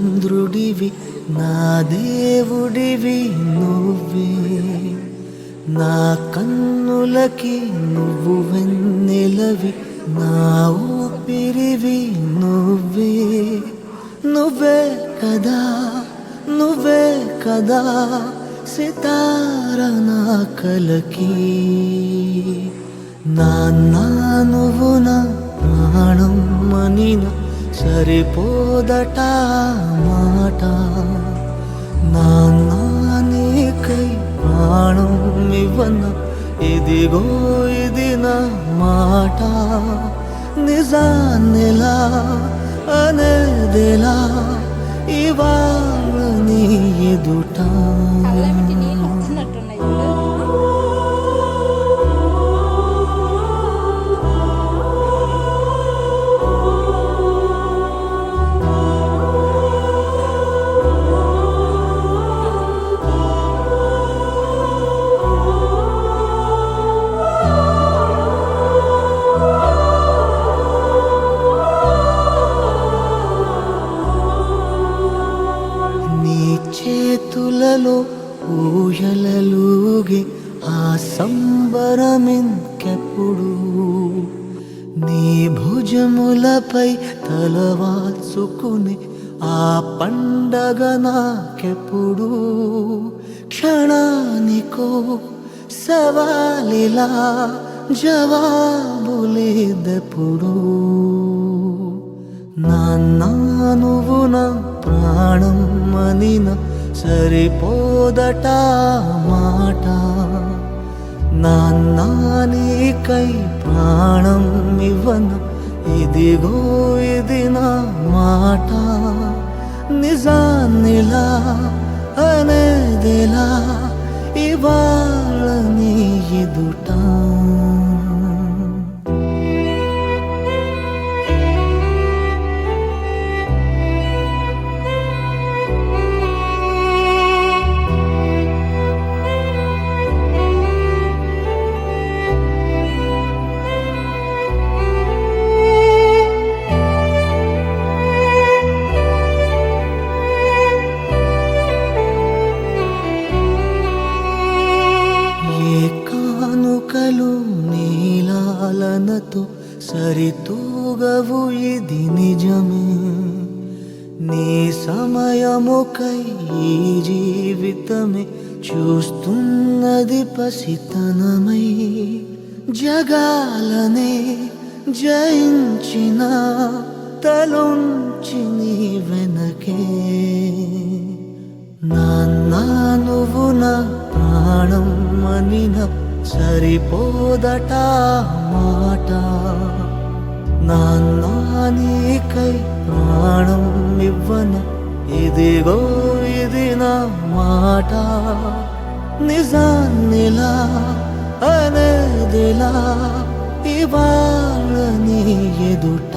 చంద్రుడివి నా దేవుడివి నువ్వే, నా కన్నులకి నువ్వు వెన్నెలవి, నా ఊపిరివి నువ్వే. నువ్వే కదా, నువ్వే కదా సితార నా కలకి. నాన్న నువ్వు నా ప్రాణం మనిన సరిపోదట మాట. నాన్న నీకై ప్రాణం ఇవ్వన ఇదిగో ఇది నా మాట. నిజాన్నిలా అనేదిలా ఇవాళ నీ ఎదుట. కళ్ళకి నీళ్ళు వచ్చినట్టున్నాయి చూడు. చేతులలో ఊయలలుగే ఆ సంబరమింకెప్పుడు, నీ భుజములపై తలవాల్చుకుని ఆ పండగ నాకెప్పుడు. క్షణానికో సవాలిలా జవాబులేదెప్పుడు. నాన్న నువ్వు నా ప్రాణం మనిన సరిపోదట మాట. నాన్న నీకై ప్రాణం ఇవ్వన ఇదిగో ఇది నా మాట. నిజాన్నిలా అనేదిలా ఇవాళ నీ ఎదుట. కానుకలు నీలాలనతో సరితూగవు ఇది నిజమే. నీ సమయముకై ఈ జీవితమే చూస్తున్నది పసితనమై. జగాలనే జయించిన తలొంచి నీ వెనకే. నాన్న నువ్వు నా ప్రాణం మనిన సరిపోదట మాట. నాన్న నీకై ప్రాణం ఇవ్వన ఇదిగో ఇది నా మాట. నిజాన్నిలా అనేదిలా ఇవాళ నీ ఎదుట.